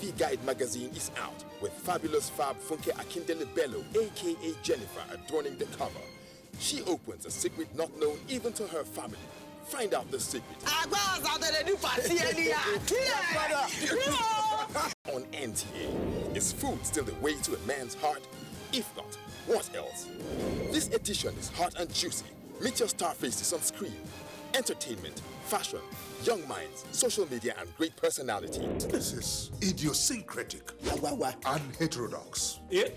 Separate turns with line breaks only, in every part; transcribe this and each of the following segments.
TV Guide magazine is out with fabulous Fab Funke Akindele Bello, aka Jennifer, adorning the cover. She opens a secret not known even to her family. Find out the secret. On NTA, is food still the way to a man's heart? If not, what else? This edition is hot and juicy. Meet your star faces on screen. Entertainment, fashion, young minds, social media, and great personality.
This is idiosyncratic and heterodox.
Yeah.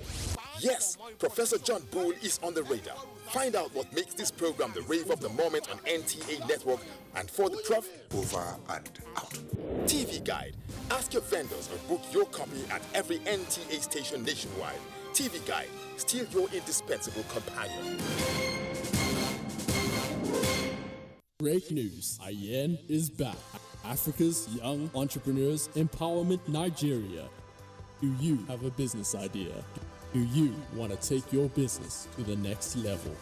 Yes, Professor John Bull is on the radar. Find out what makes this program the rave of the moment on NTA Network. And for the prof,
over and out.
TV Guide. Ask your vendors or book your copy at every NTA station nationwide. TV Guide, still your indispensable companion.
Break news. IEN is back. Africa's Young Entrepreneurs Empowerment Nigeria. Do you have a business idea? Do you want to take your business to the next level?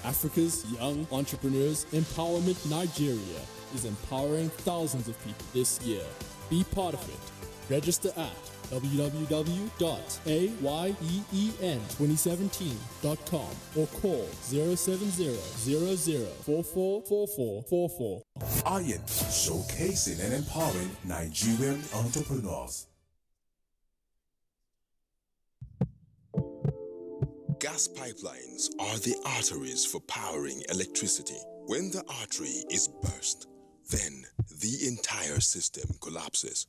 Africa's Young Entrepreneurs Empowerment Nigeria is empowering thousands of people this year. Be part of it. Register at www.ayeen2017.com or call 070-00444444.
IEN, showcasing and empowering Nigerian entrepreneurs.
Gas pipelines are the arteries for powering electricity. When the artery is burst, then the entire system collapses.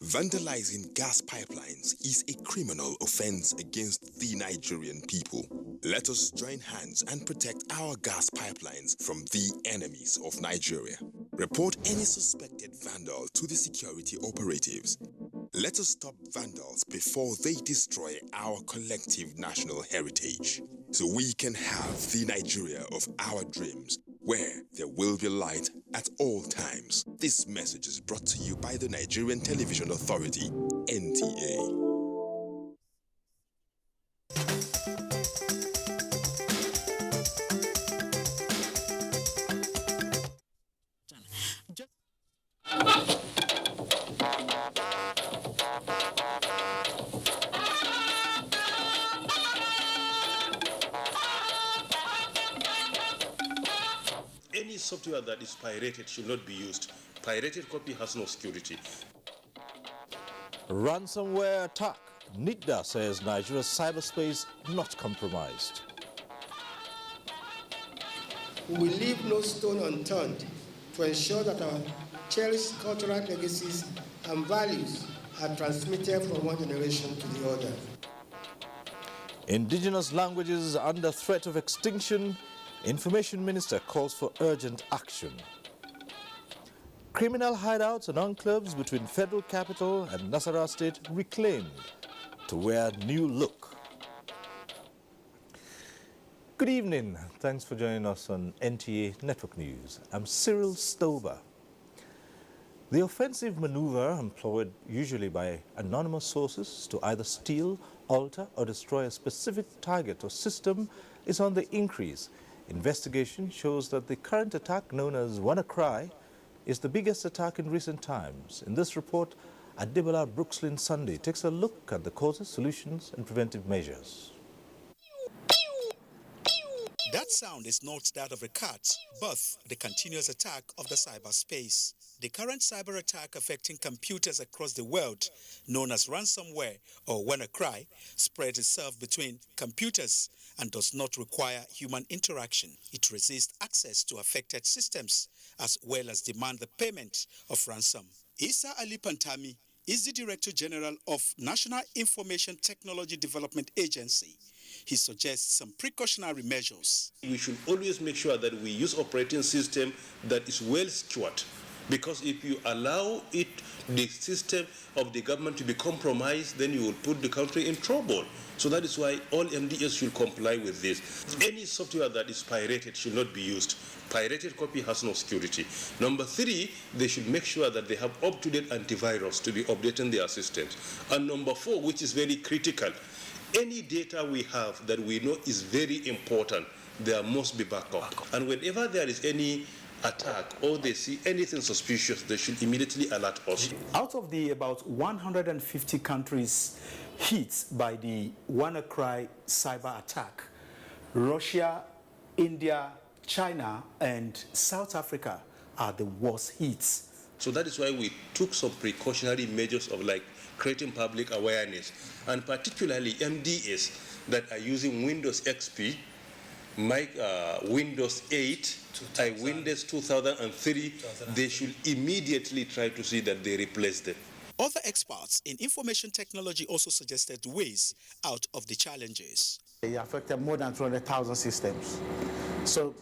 Vandalizing gas pipelines is a criminal offense against the Nigerian people. Let us join hands and protect our gas pipelines from the enemies of Nigeria. Report any suspected vandal to the security operatives. Let us stop vandals before they destroy our collective national heritage, so we can have the Nigeria of our dreams, where there will be light at all times. This message is brought to you by the Nigerian Television Authority, NTA.
Any software that is pirated should not be used. Pirated copy has no security.
Ransomware attack. NIDA says Nigeria's cyberspace not compromised.
We leave no stone unturned to ensure that our cherished cultural legacies and values are transmitted from one generation to the other.
Indigenous languages under threat of extinction. Information Minister calls for urgent action. Criminal hideouts and enclaves between Federal Capital and Nasarawa State reclaimed to wear new look. Good evening. Thanks for joining us on NTA Network News. I'm Cyril Stover. The offensive maneuver employed usually by anonymous sources to either steal, alter, or destroy a specific target or system is on the increase. Investigation shows that the current attack, known as WannaCry, is the biggest attack in recent times. In this report, Adebola Brookslyn Sunday takes a look at the causes, solutions, and preventive measures.
That sound is not that of a cat, but the continuous attack of the cyberspace. The current cyber attack affecting computers across the world, known as ransomware or WannaCry, spreads itself between computers and does not require human interaction. It resists access to affected systems as well as demand the payment of ransom. Isa Ali Pantami is the Director General of National Information Technology Development Agency. He suggests some precautionary measures.
We should always make sure that we use operating system that is well secured, because if you allow the system of the government to be compromised, then you will put the country in trouble. So that is why all MDS should comply with this. Any software that is pirated should not be used. Pirated copy has no security. Number 3, they should make sure that they have up-to-date antivirus to be updating their systems. And number 4, which is very critical, any data we have that we know is very important, there must be backup. And whenever there is any attack or they see anything suspicious, they should immediately alert us.
Out of the about 150 countries hit by the WannaCry cyber attack, Russia, India, China, and South Africa are the worst hits.
So that is why we took some precautionary measures of like creating public awareness, and particularly MDS that are using Windows XP, Windows 8, Windows 2003, they should immediately try to see that they replace them.
Other experts in information technology also suggested ways out of the challenges.
It affected more than 200,000 systems. So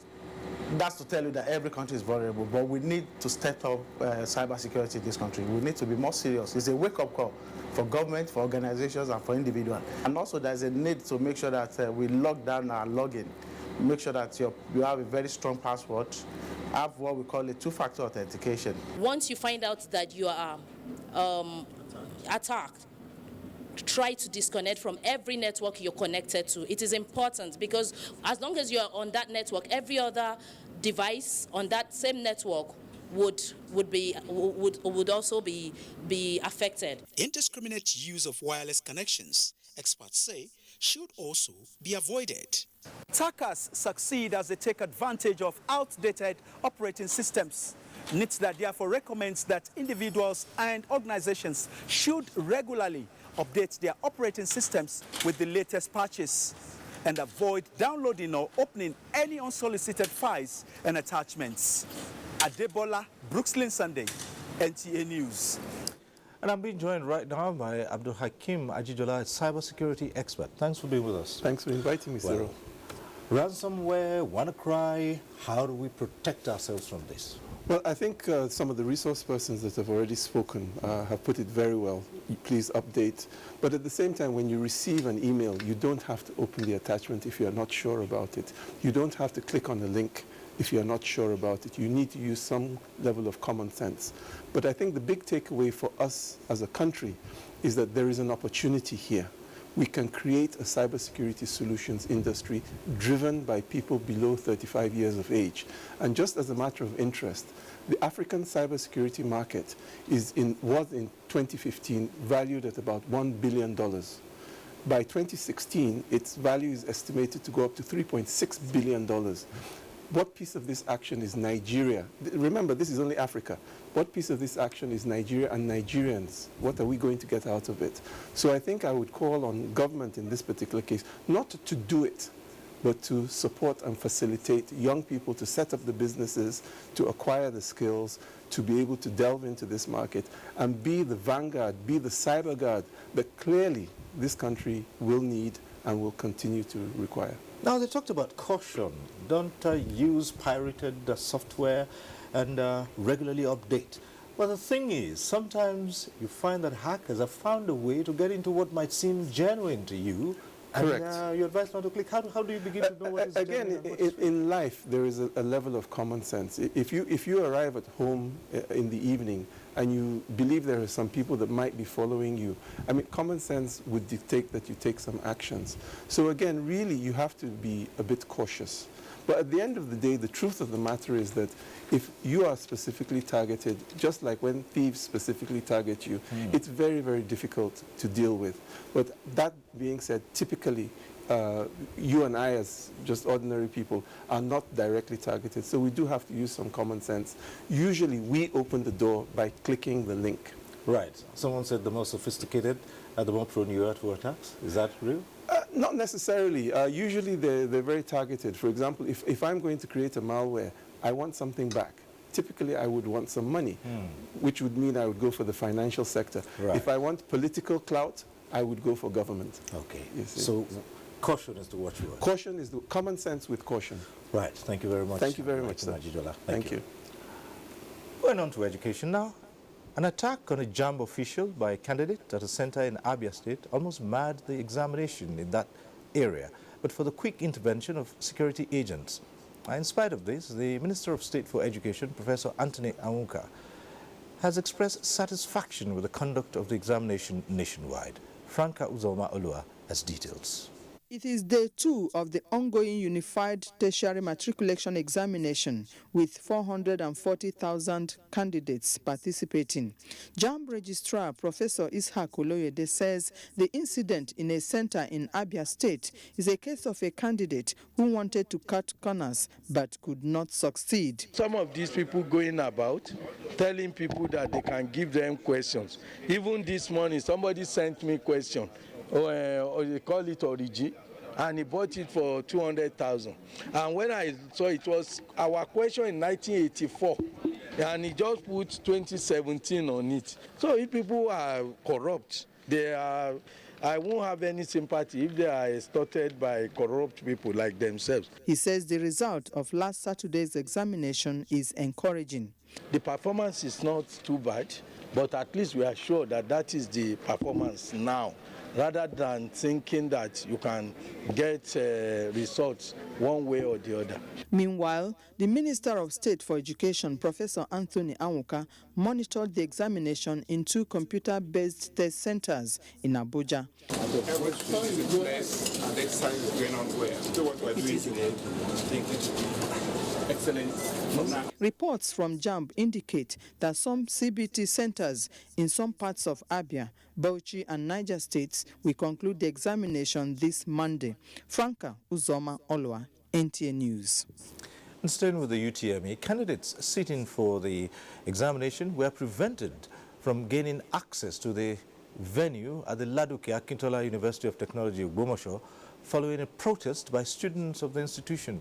that's to tell you that every country is vulnerable, but we need to step up cybersecurity in this country. We need to be more serious. It's a wake-up call for government, for organizations, and for individuals. And also there's a need to make sure that we lock down our login, make sure that you have a very strong password, have what we call a two-factor authentication.
Once you find out that you are attacked, try to disconnect from every network you're connected to. It is important because as long as you're on that network, every other device on that same network would also be affected.
Indiscriminate use of wireless connections, experts say, should also be avoided. Attackers succeed as they take advantage of outdated operating systems. NITDA therefore recommends that individuals and organizations should regularly update their operating systems with the latest patches and avoid downloading or opening any unsolicited files and attachments. Adebola, Brooklyn Sunday, NTA News.
And I'm being joined right now by Abdul Hakim Ajijola, a cybersecurity expert. Thanks for being with us.
Thanks for inviting me, Cyril.
Ransomware, WannaCry, how do we protect ourselves from this?
Well, I think some of the resource persons that have already spoken have put it very well. Please update. But at the same time, when you receive an email, you don't have to open the attachment if you are not sure about it. You don't have to click on the link if you are not sure about it. You need to use some level of common sense. But I think the big takeaway for us as a country is that there is an opportunity here. We can create a cybersecurity solutions industry driven by people below 35 years of age. And just as a matter of interest, the African cybersecurity market was in 2015 valued at about $1 billion. By 2016, its value is estimated to go up to $3.6 billion. What piece of this action is Nigeria? Remember, this is only Africa. What piece of this action is Nigeria and Nigerians? What are we going to get out of it? So I think I would call on government in this particular case, not to do it, but to support and facilitate young people to set up the businesses, to acquire the skills, to be able to delve into this market and be the vanguard, be the cyber guard that clearly this country will need and will continue to require.
Now, they talked about caution. Don't use pirated software and regularly update. But the thing is, sometimes you find that hackers have found a way to get into what might seem genuine to you.
Correct.
And you're advised not to click. How do you begin to know what is
again,
genuine?
in life, there is a level of common sense. If you arrive at home in the evening and you believe there are some people that might be following you, I mean, common sense would dictate that you take some actions. So again, really, you have to be a bit cautious. But at the end of the day, the truth of the matter is that if you are specifically targeted, just like when thieves specifically target you, it's very, very difficult to deal with. But that being said, typically, you and I as just ordinary people are not directly targeted. So we do have to use some common sense. Usually we open the door by clicking the link.
Right. Someone said the more sophisticated are the more prone you are to attacks. Is that real?
Not necessarily. Usually they're very targeted. For example, if I'm going to create a malware, I want something back. Typically, I would want some money, which would mean I would go for the financial sector.
Right.
If I want political clout, I would go for government.
Okay. So caution is to watch for.
Caution is the common sense with caution.
Right. Thank you very much.
Thank you very much, sir.
Thank you. Going on to education now. An attack on a JAMB official by a candidate at a center in Abia State almost marred the examination in that area, but for the quick intervention of security agents. In spite of this, the Minister of State for Education, Professor Anthony Anwuka, has expressed satisfaction with the conduct of the examination nationwide. Franca Uzoma Olua has details.
It is day 2 of the ongoing Unified Tertiary Matriculation Examination with 440,000 candidates participating. JAMB Registrar Professor Ishaq Oloyede says the incident in a center in Abia State is a case of a candidate who wanted to cut corners but could not succeed.
Some of these people going about telling people that they can give them questions. Even this morning, somebody sent me a question. Or they call it Origi, and he bought it for 200,000. And when I saw it was our question in 1984, and he just put 2017 on it. So if people are corrupt, I won't have any sympathy if they are extorted by corrupt people like themselves.
He says the result of last Saturday's examination is encouraging.
The performance is not too bad, but at least we are sure that that is the performance now, rather than thinking that you can get results one way or the other.
Meanwhile, the Minister of State for Education, Professor Anthony Anwuka, monitored the examination in 2 computer-based test centers in Abuja. Reports from JAMB indicate that some CBT centers in some parts of Abia, Bauchi and Niger states will conclude the examination this Monday. Franca Uzoma Olwa, NTA News.
And staying with the UTME, candidates sitting for the examination were prevented from gaining access to the venue at the Laduke Akintola University of Technology, Ogbomoso, following a protest by students of the institution.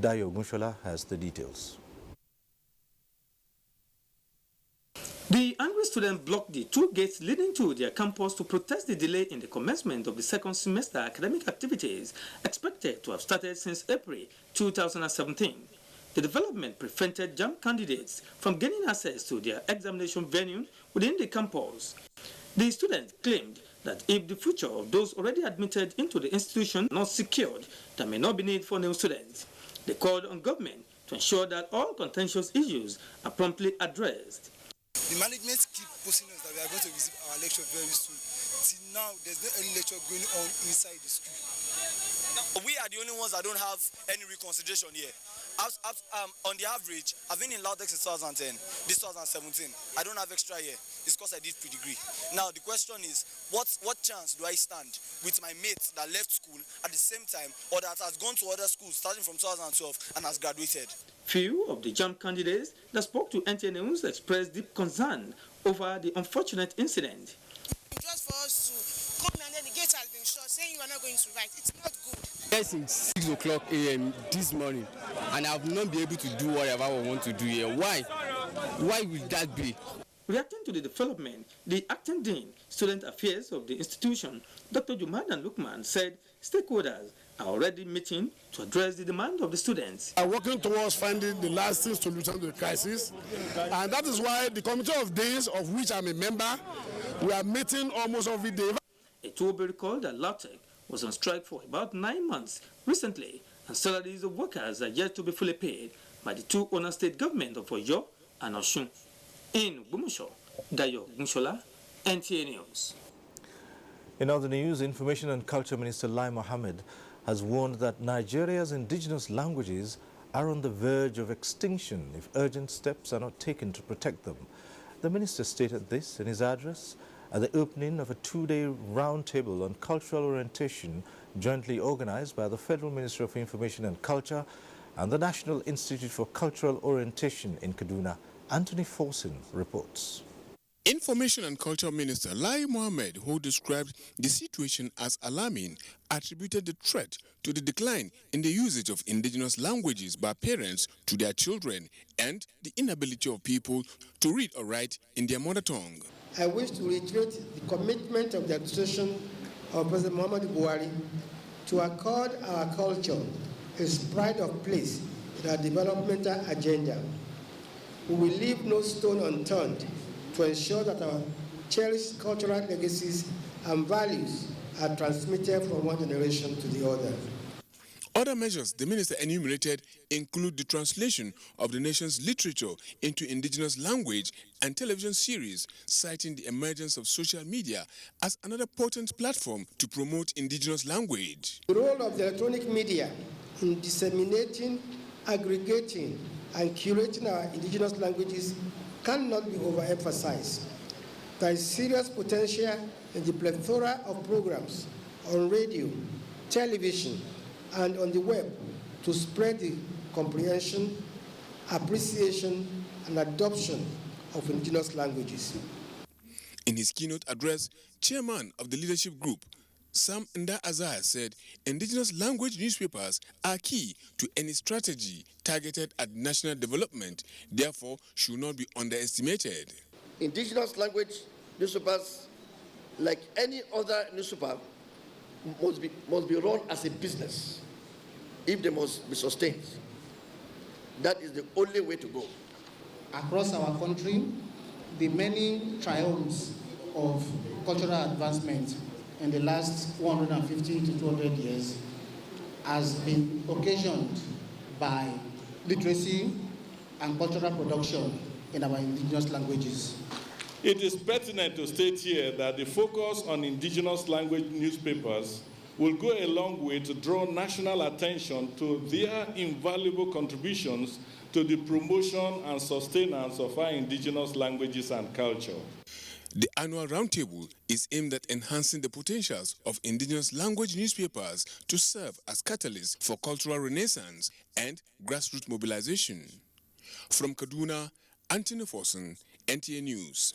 Dayo Gunshola has the details.
The angry students blocked the 2 gates leading to their campus to protest the delay in the commencement of the second semester academic activities expected to have started since April 2017. The development prevented JAMB candidates from gaining access to their examination venue within the campus. The students claimed that if the future of those already admitted into the institution not secured, there may not be need for new students. They called on government to ensure that all contentious issues are promptly addressed.
The management keep posting us that we are going to visit our lecture very soon. Till now, there's no any lecture going on inside the school. Now, we are the only ones that don't have any reconsideration here. On the average, I've been in Laudex in 2010, this 2017. I don't have extra here. It's because I did pre-degree. Now, the question is, what chance do I stand with my mates that left school at the same time or that has gone to other schools starting from 2012 and has graduated?
Few of the JAMB candidates that spoke to NTA News expressed deep concern over the unfortunate incident.
Just for us to come and then the gate has been shut, saying you are not going to write. It's not good.
Yes, since 6 o'clock a.m. this morning, and I have not been able to do whatever I want to do here. Why? Why will that be?
Reacting to the development, the acting dean, student affairs of the institution, Dr. Jumadan Lukman, said stakeholders are already meeting to address the demand of the students.
We are working towards finding the lasting solution to the crisis, and that is why the committee of deans, of which I'm a member, we are meeting almost every day.
It will be recalled that LAUTECH was on strike for about 9 months recently, and salaries of workers are yet to be fully paid by the 2 owner state government of Oyo and Osun. In Ogbomoso, Dayo Gunshola, NTA News.
In other news, Information and Culture Minister Lai Mohammed has warned that Nigeria's indigenous languages are on the verge of extinction if urgent steps are not taken to protect them. The minister stated this in his address at the opening of a 2-day roundtable on cultural orientation jointly organized by the Federal Ministry of Information and Culture and the National Institute for Cultural Orientation in Kaduna. Anthony Forson reports.
Information and Culture Minister Lai Mohammed, who described the situation as alarming, attributed the threat to the decline in the usage of indigenous languages by parents to their children and the inability of people to read or write in their mother tongue.
I wish to reiterate the commitment of the administration of President Muhammadu Buhari to accord our culture its pride of place in our developmental agenda. We will leave no stone unturned to ensure that our cherished cultural legacies and values are transmitted from one generation to the other.
Other measures the minister enumerated include the translation of the nation's literature into indigenous language and television series, citing the emergence of social media as another potent platform to promote indigenous language.
The role of the electronic media in disseminating, aggregating, and curating our indigenous languages cannot be overemphasized. There is serious potential in the plethora of programs on radio, television, and on the web to spread the comprehension, appreciation, and adoption of indigenous languages.
In his keynote address, chairman of the leadership group, Sam Nda Azar, said indigenous language newspapers are key to any strategy targeted at national development, therefore should not be underestimated.
Indigenous language newspapers, like any other newspaper, must be run as a business if they must be sustained. That is the only way to go.
Across our country, the many triumphs of cultural advancement in the last 150 to 200 years has been occasioned by literacy and cultural production in our indigenous languages.
It is pertinent to state here that the focus on indigenous language newspapers will go a long way to draw national attention to their invaluable contributions to the promotion and sustenance of our indigenous languages and culture.
The annual roundtable is aimed at enhancing the potentials of indigenous language newspapers to serve as catalysts for cultural renaissance and grassroots mobilization. From Kaduna, Anthony Forson, NTA News.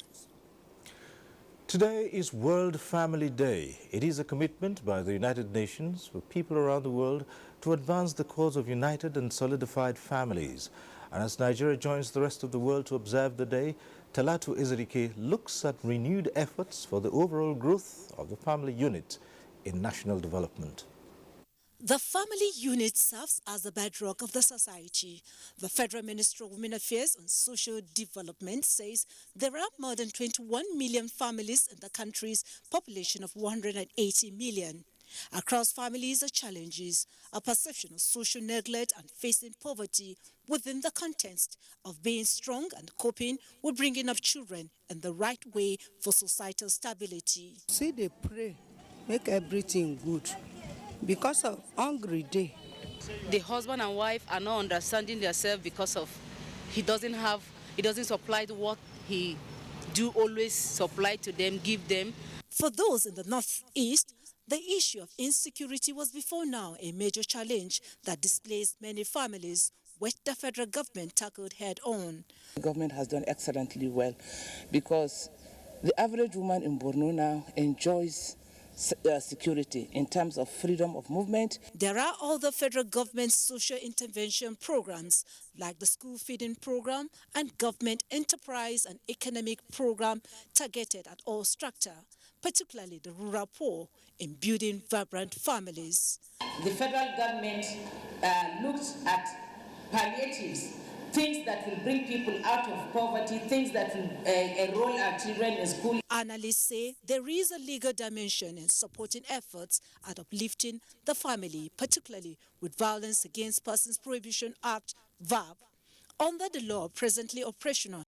Today is World Family Day. It is a commitment by the United Nations for people around the world to advance the cause of united and solidified families. And as Nigeria joins the rest of the world to observe the day, Talatu Ezerike looks at renewed efforts for the overall growth of the family unit in national development.
The family unit serves as the bedrock of the society. The Federal Ministry of Women Affairs and Social Development says there are more than 21 million families in the country's population of 180 million. Across families are challenges, a perception of social neglect and facing poverty within the context of being strong and coping with bringing up children in the right way for societal stability.
See, they pray, make everything good. Because of hungry day.
The husband and wife are not understanding themselves because of he doesn't supply what he do always supply to them, give them.
For those in the northeast, the issue of insecurity was before now a major challenge that displaced many families, which the federal government tackled head on.
The government has done excellently well because the average woman in Borno now enjoys security in terms of freedom of movement.
There are other federal government social intervention programs like the school feeding program and government enterprise and economic program targeted at all strata, particularly the rural poor, in building vibrant families.
The federal government looked at palliatives, things that will bring people out of poverty, things that will enroll our children in school.
Analysts say there is a legal dimension in supporting efforts at uplifting the family, particularly with Violence Against Persons Prohibition Act, VAP. Under the law presently operational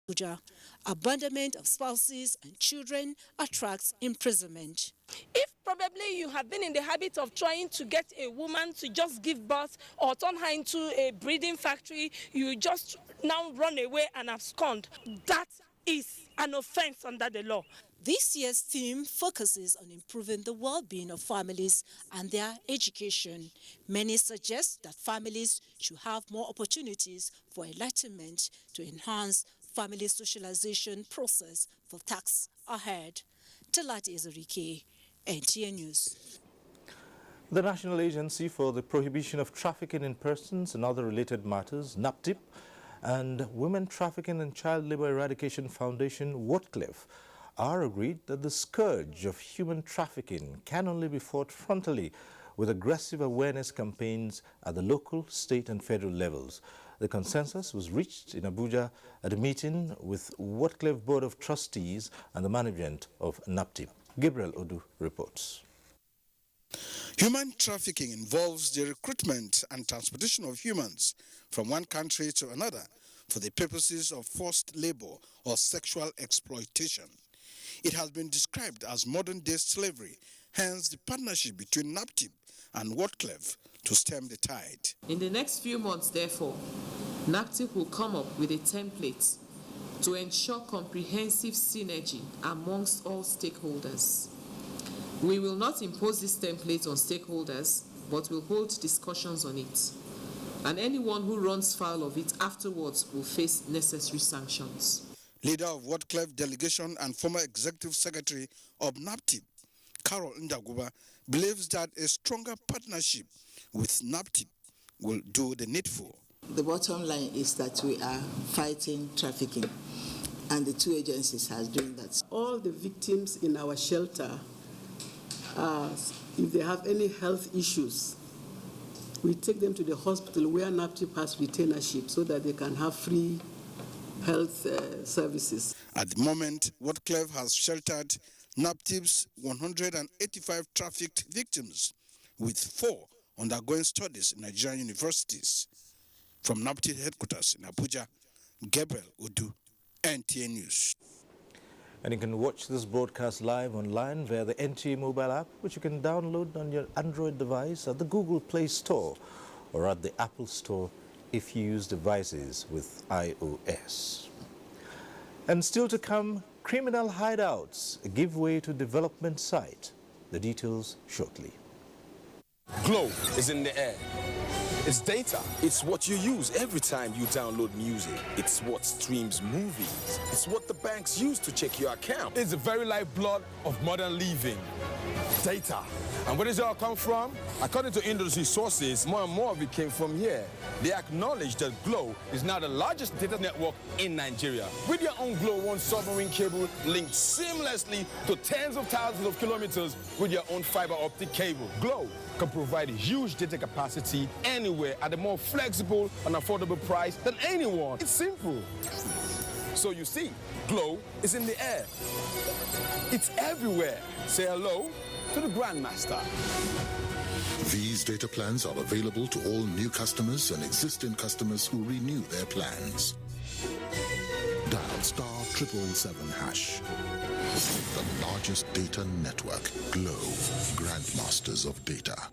in Abuja, abandonment of spouses and children attracts imprisonment.
If probably you have been in the habit of trying to get a woman to just give birth or turn her into a breeding factory, you just now run away and abscond. That is an offense under the law.
This year's theme focuses on improving the well-being of families and their education. Many suggest that families should have more opportunities for enlightenment to enhance family socialization process for tasks ahead. Talatu Ezerike, NTA News.
The National Agency for the Prohibition of Trafficking in Persons and Other Related Matters, NAPTIP, and Women Trafficking and Child Labour Eradication Foundation, Wharncliffe, are agreed that the scourge of human trafficking can only be fought frontally with aggressive awareness campaigns at the local, state and federal levels. The consensus was reached in Abuja at a meeting with Wharncliffe Board of Trustees and the management of NAPTIP. Gabriel Odu reports.
Human trafficking involves the recruitment and transportation of humans from one country to another for the purposes of forced labor or sexual exploitation. It has been described as modern-day slavery, hence the partnership between NAPTIP and Wordclef to stem the tide.
In the next few months, therefore, NAPTIP will come up with a template to ensure comprehensive synergy amongst all stakeholders. We will not impose this template on stakeholders, but will hold discussions on it. And anyone who runs foul of it afterwards will face necessary sanctions.
Leader of Wordclef delegation and former executive secretary of NAPTIP, Carol Ndaguba, believes that a stronger partnership with NAPTIP will do the needful.
The bottom line is that we are fighting trafficking, and the two agencies are doing that.
All the victims in our shelter, if they have any health issues, we take them to the hospital where NAPTIP has retainership so that they can have free health services.
At the moment, Wordclef has sheltered NAPTIP's 185 trafficked victims, with 4 undergoing studies in Nigerian universities. From NAPTIP headquarters in Abuja, Gabriel Udu, NTA News.
And you can watch this broadcast live online via the NTA mobile app, which you can download on your Android device at the Google Play Store or at the Apple Store if you use devices with iOS. And still to come, criminal hideouts give way to development site. The details shortly.
Glow is in the air. It's data. It's what you use every time you download music. It's what streams movies. It's what the banks use to check your account. It's the very lifeblood of modern living. Data. And where does it all come from? According to industry sources, more and more of it came from here. They acknowledge that Glow is now the largest data network in Nigeria. With your own Glow One submarine cable linked seamlessly to tens of thousands of kilometers with your own fiber optic cable. Glow can provide huge data capacity anywhere at a more flexible and affordable price than anyone. It's simple. So you see, Glow is in the air. It's everywhere. Say hello to the Grandmaster.
These data plans are available to all new customers and existing customers who renew their plans. Dial *777#. The largest data network, Glow, Grandmasters of Data.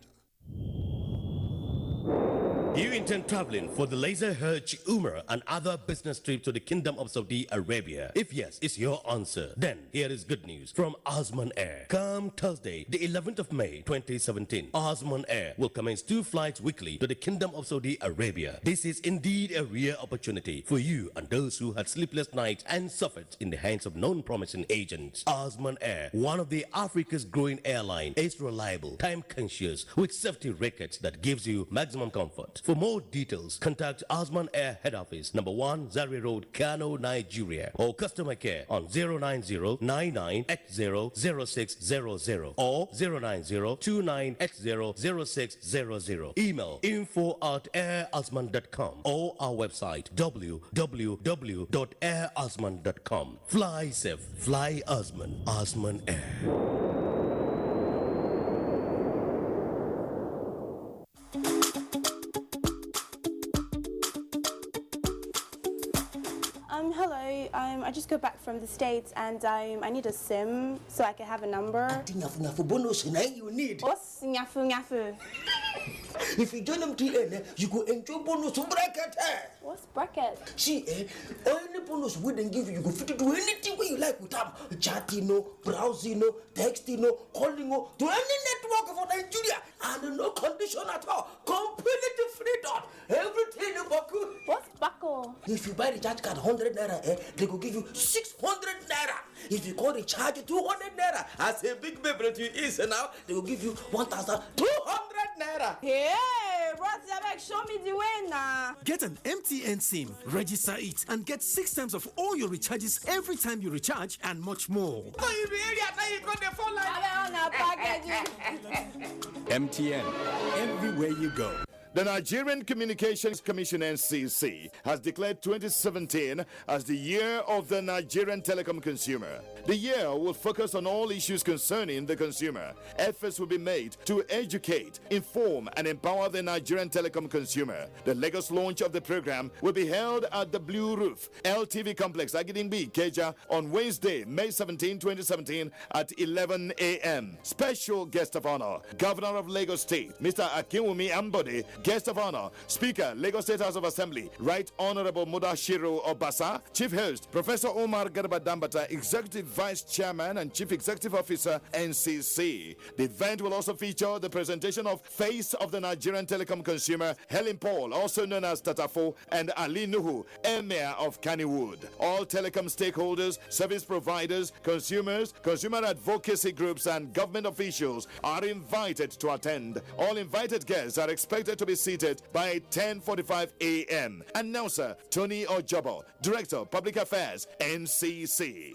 You intend traveling for the Laser Hajj, Umrah and other business trips to the Kingdom of Saudi Arabia? If yes, is your answer. Then here is good news from Osman Air. Come Thursday, the 11th of May 2017, Osman Air will commence 2 flights weekly to the Kingdom of Saudi Arabia. This is indeed a rare opportunity for you and those who had sleepless nights and suffered in the hands of non-promising agents. Osman Air, one of the Africa's growing airline, is reliable, time-conscious, with safety records that gives you maximum comfort. For more details, contact Osman Air Head Office, number 1, Zaria Road, Kano, Nigeria, or customer care on 090-9980-0600 or 090-2980-0600. Email info@airosman.com or our website www.airosman.com. Fly safe, fly Osman. Osman Air.
Hello, I just got back from the States and I need a SIM so I can have a number.
Nyafu bonus you need.
What's nyafu?
If you join MTN, you go enjoy bonus bracket.
What's bracket?
See, any bonus we then give you, you go fit to do anything you like with them. Chatting, browsing, texting, calling, to any network for Nigeria. And no condition at all. Completely free dot. Everything in Baku.
What's Baku?
If you buy the charge card 100 naira, they go give you 600 naira. If you call the charge 200 naira, as a big baby to you is now, they will give you 1,200 naira.
Hey, Brother, show me the way now.
Get an MTN SIM, register it, and get 6 times of all your recharges every time you recharge, and much more.
MTN, everywhere you go.
The Nigerian Communications Commission (NCC) has declared 2017 as the year of the Nigerian telecom consumer. The year will focus on all issues concerning the consumer. Efforts will be made to educate, inform, and empower the Nigerian telecom consumer. The Lagos launch of the program will be held at the Blue Roof LTV Complex, Agidingbi, Ikeja, on Wednesday, May 17, 2017 at 11 a.m. Special guest of honor, Governor of Lagos State, Mr. Akinwumi Ambode. Guest of honor, Speaker, Lagos State House of Assembly, Right Honorable Mudashiru Obasa. Chief host, Professor Omar Garba Dambata, Executive Vice Chairman and Chief Executive Officer, NCC. The event will also feature the presentation of Face of the Nigerian Telecom Consumer, Helen Paul, also known as Tatafo, and Ali Nuhu, Emir of Kannywood. All telecom stakeholders, service providers, consumers, consumer advocacy groups, and government officials are invited to attend. All invited guests are expected to be seated by 10:45 a.m. Announcer Tony Ojobo, Director, Public Affairs, NCC.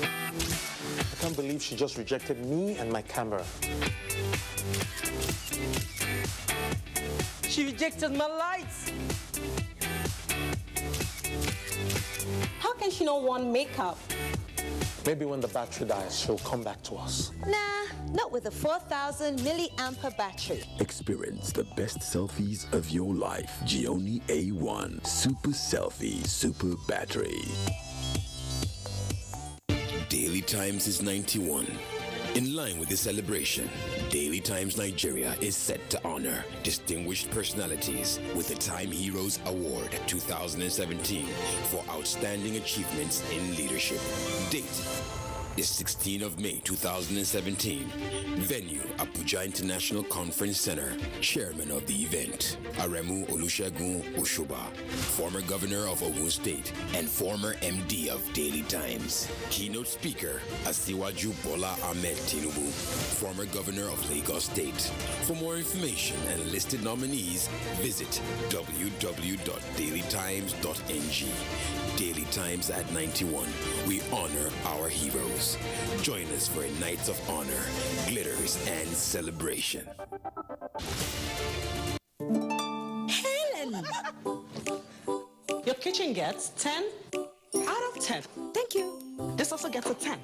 I can't believe she just rejected me and my camera.
She rejected my lights.
How can she not want makeup?
Maybe when the battery dies, she'll come back to us.
Nah, not with a 4,000 milliampere battery.
Experience the best selfies of your life. Gioni A1 Super Selfie Super Battery.
Daily Times is 91. In line with the celebration, Daily Times Nigeria is set to honor distinguished personalities with the Time Heroes Award 2017 for outstanding achievements in leadership. Date is 16th of May 2017. Venue, Abuja International Conference Center. Chairman of the event, Aremu Olusegun Oshoba, former governor of Ogun State and former MD of Daily Times. Keynote speaker, Asiwaju Bola Ahmed Tinubu, former governor of Lagos State. For more information and listed nominees, visit www.dailytimes.ng. Daily Times at 91. We honor our heroes. Join us for a night of honor, glitters, and celebration.
Helen!
Your kitchen gets 10 out of 10.
Thank you.
This also gets a 10.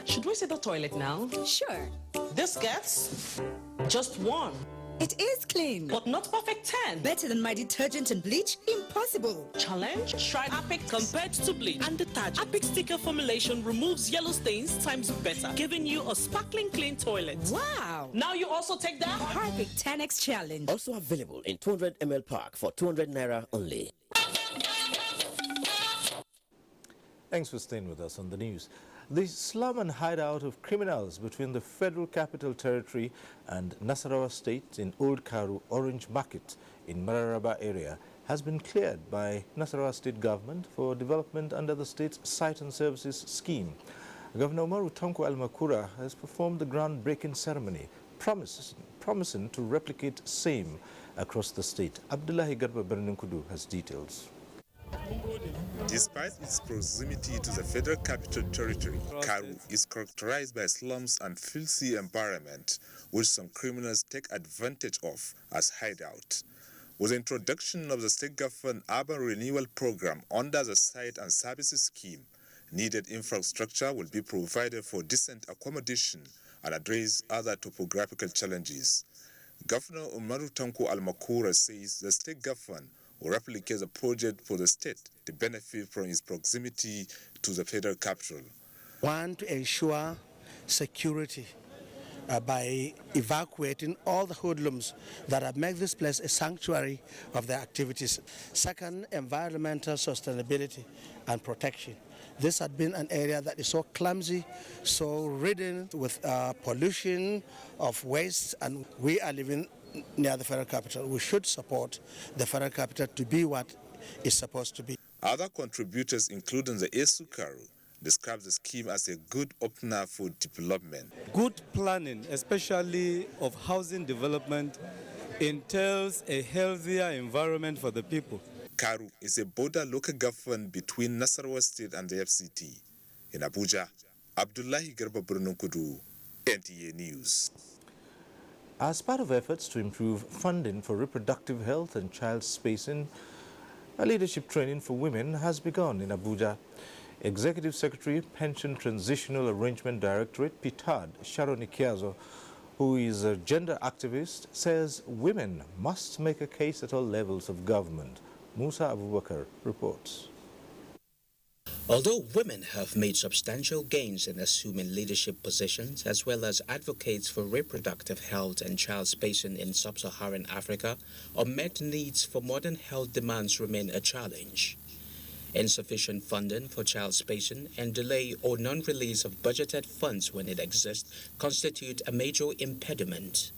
Should we see the toilet now?
Sure.
This gets just 1.
It is clean.
But not perfect 10.
Better than my detergent and bleach? Impossible.
Challenge? Try Apic
compared to bleach and detergent. Apic sticker formulation removes yellow stains times better, giving you a sparkling clean toilet.
Wow.
Now you also take that?
Harpic 10X Challenge.
Also available in 200 ml pack for 200 naira only.
Thanks for staying with us on the news. The slum and hideout of criminals between the Federal Capital Territory and Nasarawa State in Old Karu Orange Market in Mararaba area has been cleared by Nasarawa State government for development under the state's Site and Services scheme. Governor Umaru Tanko Almakura has performed the groundbreaking ceremony, promising to replicate same across the state. Abdullahi Garba Bernunkudu has details.
Despite its proximity to the Federal Capital Territory, Karu is characterized by slums and filthy environment, which some criminals take advantage of as hideout. With the introduction of the state government urban renewal program under the Site and Services scheme, needed infrastructure will be provided for decent accommodation and address other topographical challenges. Governor Umaru Tanko Almakura says the state government will replicate the project for the state to benefit from its proximity to the federal capital.
One, to ensure security by evacuating all the hoodlums that have made this place a sanctuary of their activities. Second, environmental sustainability and protection. This had been an area that is so clumsy, so ridden with pollution of waste, and we are living near the federal capital. We should support the federal capital to be what it's supposed to be.
Other contributors, including the ASU Karu, describe the scheme as a good opener for development.
Good planning, especially of housing development, entails a healthier environment for the people.
Karu is a border local government between Nasarawa State and the FCT. In Abuja, Abdullahi Garba Bernunkudu, NTA News.
As part of efforts to improve funding for reproductive health and child spacing, a leadership training for women has begun in Abuja. Executive Secretary, Pension Transitional Arrangement Directorate, PTAD, Sharon Ikiazo, who is a gender activist, says women must make a case at all levels of government. Musa Abubakar reports.
Although women have made substantial gains in assuming leadership positions as well as advocates for reproductive health and child spacing in sub-Saharan Africa, unmet needs for modern health demands remain a challenge. Insufficient funding for child spacing and delay or non-release of budgeted funds when it exists constitute a major impediment.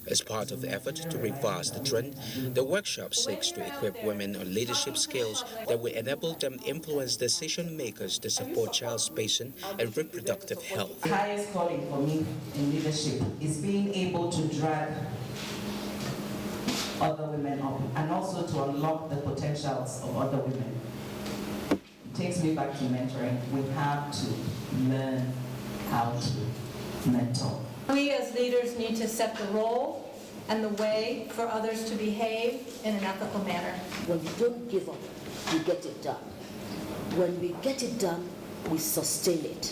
As part of the effort to reverse the trend, the workshop seeks to equip women on leadership skills that will enable them to influence decision makers to support child spacing and reproductive health.
The highest calling for me in leadership is being able to drag other women up and also to unlock the potentials of other women. It takes me back to mentoring. We have to learn how to mentor.
We as leaders need to set the role and the way for others to behave in an ethical manner.
When we don't give up, we get it done. When we get it done, we sustain it.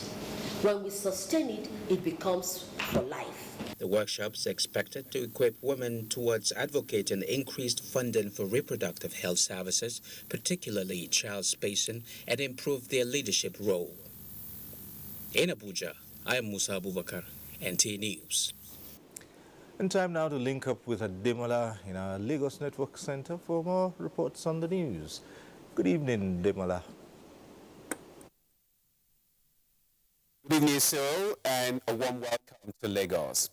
When we sustain it, it becomes for life.
The workshop is expected to equip women towards advocating increased funding for reproductive health services, particularly child spacing, and improve their leadership role. In Abuja, I am Musa Abubakar, NTA News.
And time now to link up with Demola in our Lagos Network Center for more reports on the news. Good evening, Demola.
Good evening, Cyril, and a warm welcome to Lagos.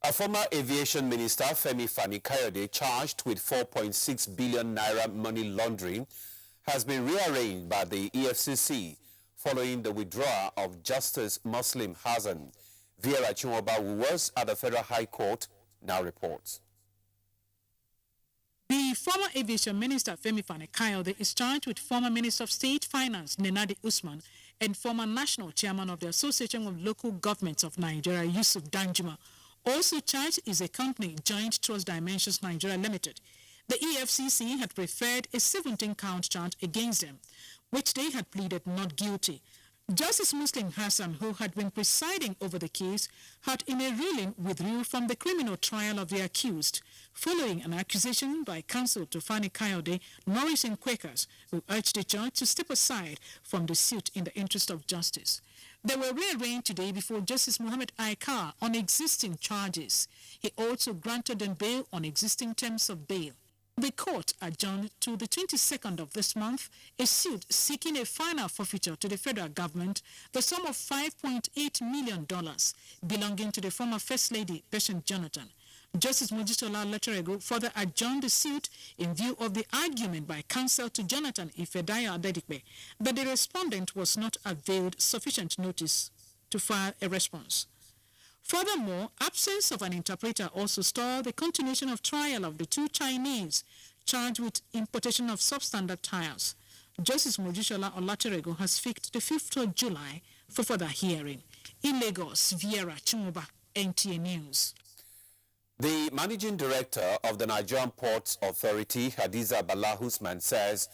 A former aviation minister, Femi Fani-Kayode, charged with 4.6 billion naira money laundering, has been rearranged by the EFCC following the withdrawal of Justice Muslim Hassan. Vera Chimoba, who was at the Federal High Court, now reports.
The former aviation minister, Femi Fani-Kayode, is charged with former Minister of State Finance, Nenadi Usman, and former national chairman of the Association of Local Governments of Nigeria, Yusuf Danjuma. Also charged is a company, Joint Trust Dimensions Nigeria Limited. The EFCC had preferred a 17-count charge against them, which they had pleaded not guilty. Justice Muslim Hassan, who had been presiding over the case, had in a ruling withdrew from the criminal trial of the accused, following an accusation by counsel to Fani-Kayode, Norris and Quakers, who urged the judge to step aside from the suit in the interest of justice. They were rearranged today before Justice Mohammed Aikar on existing charges. He also granted them bail on existing terms of bail. The court adjourned to the 22nd of this month a suit seeking a final forfeiture to the federal government, the sum of $5.8 million belonging to the former First Lady, Patient Jonathan. Justice Mojisola Leterego further adjourned the suit in view of the argument by counsel to Jonathan Ifedaya Adedipe that the respondent was not availed sufficient notice to file a response. Furthermore, absence of an interpreter also stalled the continuation of trial of the two Chinese charged with importation of substandard tires. Justice Mojisola Olaterego has fixed the 5th of July for further hearing. In Lagos, Viera Chumuba, NTA News.
The managing director of the Nigerian Ports Authority, Hadiza Bala Usman, says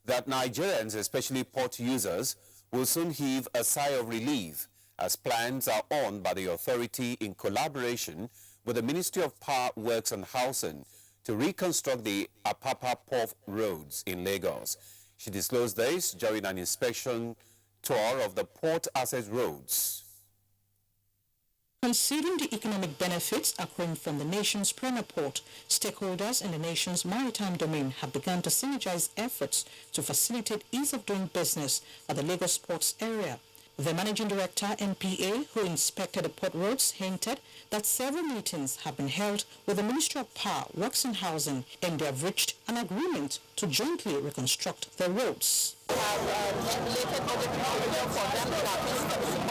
that Nigerians, especially port users, will soon heave a sigh of relief as plans are on by the authority in collaboration with the Ministry of Power, Works and Housing to reconstruct the Apapa-Port roads in Lagos. She disclosed this during an inspection tour of the port access roads.
Considering the economic benefits accruing from the nation's premier port, stakeholders in the nation's maritime domain have begun to synergize efforts to facilitate ease of doing business at the Lagos ports area. The managing director, NPA, who inspected the port roads, hinted that several meetings have been held with the Ministry of Power, Works and Housing, and they have reached an agreement to jointly reconstruct the roads.
We have stipulated budget for them to have this budget,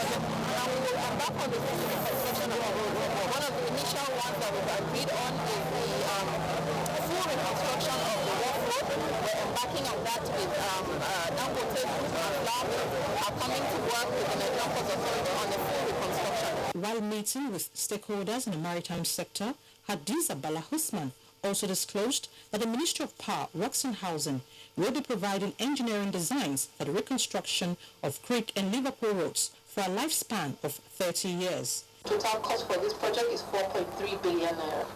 and we will embark on the reconstruction of the road. One of the initial ones that we've agreed on is the full reconstruction of the road. We're embarking on that with Dangote Group and Lab are coming to work with the Nigerian Ports Authority on the full reconstruction.
While meeting with stakeholders in the maritime sector, Hadiza Balahusman also disclosed that the Ministry of Power, Works and Housing will be providing engineering designs for the reconstruction of Creek and Liverpool roads for a lifespan of 30 years.
Total cost for this project is 4.3 billion naira.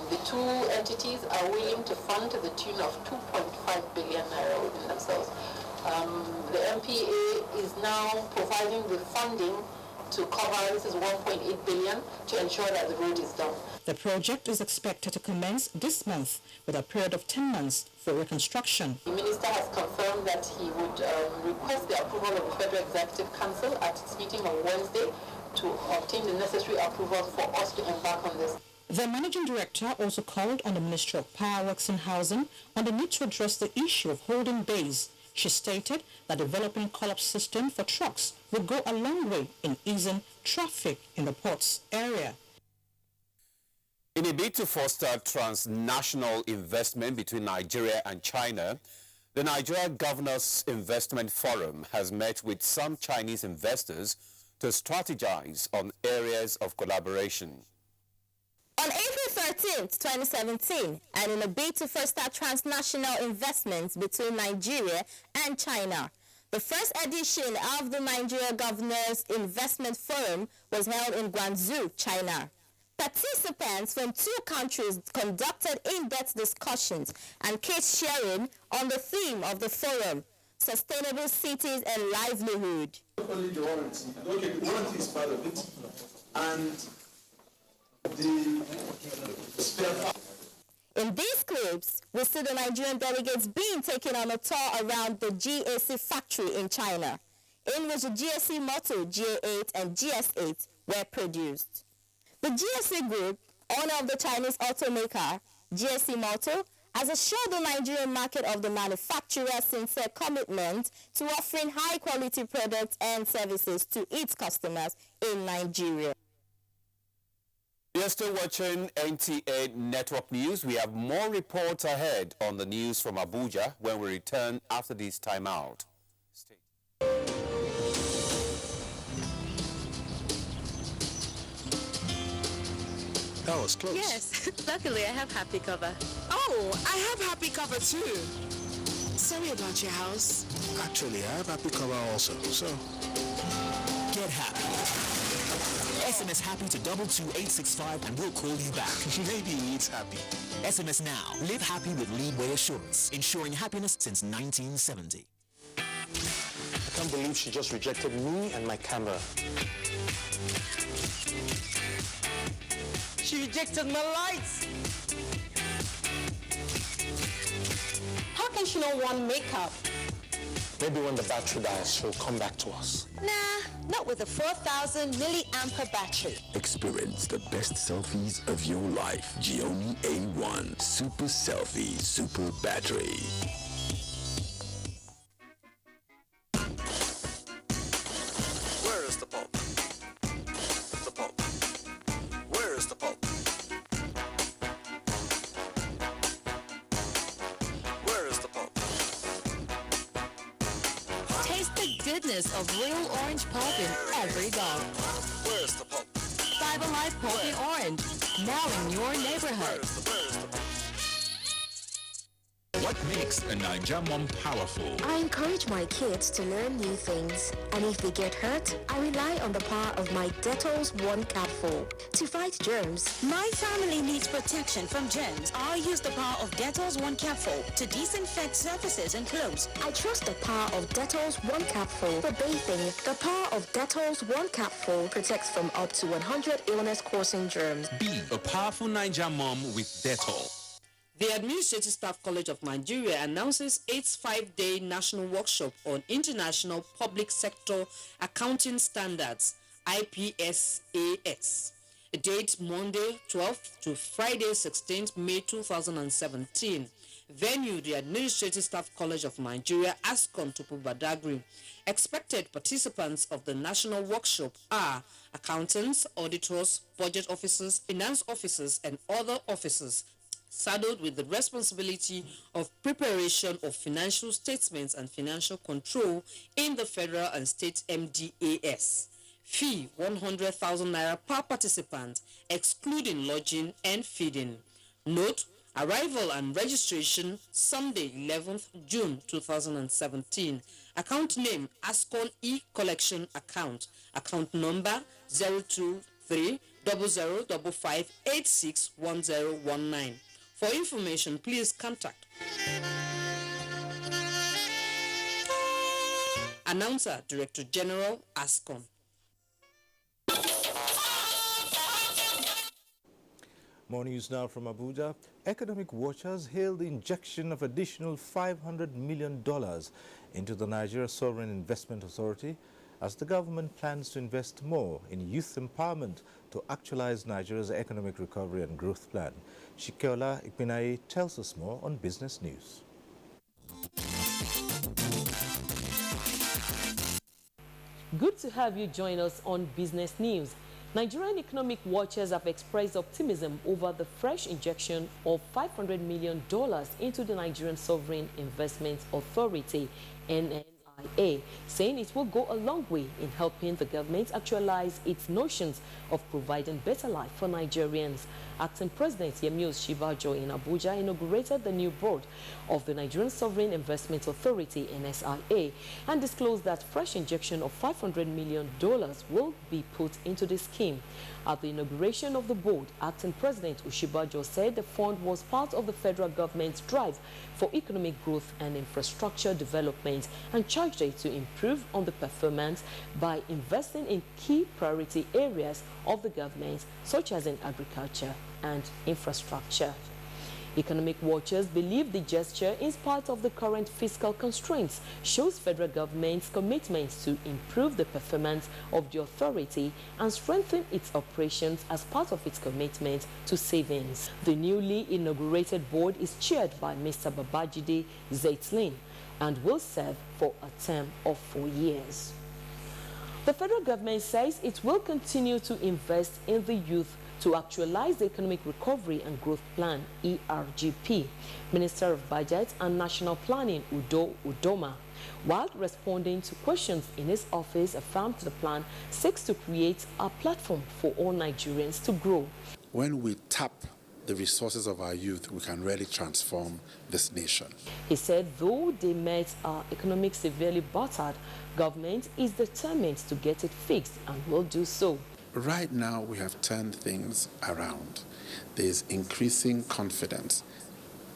The two entities are willing to fund to the tune of 2.5 billion naira within themselves. The MPA is now providing the funding to cover, this is 1.8 billion, to ensure that the road is done.
The project is expected to commence this month with a period of 10 months for reconstruction.
The Minister has confirmed that he would request the approval of the Federal Executive Council at its meeting on Wednesday to obtain the necessary approval for us to embark on this.
The Managing Director also called on the Ministry of Power, Works and Housing on the need to address the issue of holding bays. She stated that developing collapse system for trucks will go a long way in easing traffic in the ports area.
In a bid to foster transnational investment between Nigeria and China, the Nigeria Governors Investment Forum has met with some Chinese investors to strategize on areas of collaboration.
On April 13, 2017, and in a bid to foster transnational investments between Nigeria and China, the first edition of the Nigeria Governors Investment Forum was held in Guangzhou, China. Participants from two countries conducted in-depth discussions and case sharing on the theme of the forum, sustainable cities and livelihood.
Only the warranty. Okay, the warranty is part of it, and the spare part.
In these clips, we see the Nigerian delegates being taken on a tour around the GAC factory in China, in which the GAC Motor GA8 and GS8 were produced. The GAC Group, owner of the Chinese automaker GAC Motor, has assured the Nigerian market of the manufacturer's sincere commitment to offering high-quality products and services to its customers in Nigeria.
You're still watching NTA Network News. We have more reports ahead on the news from Abuja when we return after this timeout. Stay.
That was close.
Yes, luckily I have happy cover.
Oh, I have happy cover too. Sorry about your house. Actually, I have happy cover also, so.
Get happy. SMS happy to 22865 and we'll call you back.
Maybe it's happy.
SMS now. Live happy with Leadway Assurance, ensuring happiness since 1970.
I can't believe she just rejected me and my camera.
She rejected my lights.
How can she not want makeup?
Maybe when the battery dies, she'll come back to us.
Nah, not with a 4,000 milliampere battery.
Experience the best selfies of your life. Gioni A1 Super Selfie Super Battery.
Where is the pulp? The pulp. Where is the pulp? Where is the pulp?
Taste the goodness of real orange pulp in every gulp.
Where is the pulp?
Five Alive Pulpy Orange, now in your neighborhood.
What makes a Naija mom powerful?
I encourage my kids to learn new things, and if they get hurt, I rely on the power of my Dettol's One Capful to fight germs.
My family needs protection from germs. I use the power of Dettol's One Capful to disinfect surfaces and clothes.
I trust the power of Dettol's One Capful for bathing. The power of Dettol's One Capful protects from up to 100 illness-causing germs.
Be a powerful Naija mom with Dettol.
The Administrative Staff College of Nigeria announces its 5-day national workshop on International Public Sector Accounting Standards, IPSAS. Date Monday 12th to Friday 16th May 2017. Venue, the Administrative Staff College of Nigeria, ASCON Tupu Badagry. Expected participants of the national workshop are accountants, auditors, budget officers, finance officers, and other officers saddled with the responsibility of preparation of financial statements and financial control in the federal and state MDAS. Fee 100,000 naira per participant, excluding lodging and feeding. Note, arrival and registration Sunday 11th June 2017. Account name Ascon E-Collection Account. Account number 023-0055861019. For information, please contact Announcer Director General Ascon.
More news now from Abuja. Economic watchers hailed the injection of additional $500 million into the Nigeria Sovereign Investment Authority as the government plans to invest more in youth empowerment to actualize Nigeria's economic recovery and growth plan. Shikeola Ikpinaye tells us more on Business News.
Good to have you join us on Business News. Nigerian economic watchers have expressed optimism over the fresh injection of $500 million into the Nigerian Sovereign Investment Authority, NTA, saying it will go a long way in helping the government actualize its notions of providing better life for Nigerians. Acting President Yemi Osinbajo in Abuja inaugurated the new board of the Nigerian Sovereign Investment Authority, NSIA, and disclosed that fresh injection of $500 million will be put into the scheme. At the inauguration of the board, Acting President Osinbajo said the fund was part of the federal government's drive for economic growth and infrastructure development and charged it to improve on the performance by investing in key priority areas of the government, such as in agriculture and infrastructure. Economic watchers believe the gesture is part of the current fiscal constraints, shows federal government's commitment to improve the performance of the authority and strengthen its operations as part of its commitment to savings. The newly inaugurated board is chaired by Mr. Babajide Zaitlin and will serve for a term of 4 years. The federal government says it will continue to invest in the youth to actualize the Economic Recovery and Growth Plan, ERGP. Minister of Budget and National Planning, Udo Udoma, while responding to questions in his office, affirmed the plan seeks to create a platform for all Nigerians to grow.
When we tap the resources of our youth, we can really transform this nation.
He said though they met our economic severely battered, government is determined to get it fixed and will do so.
Right now, we have turned things around. There's increasing confidence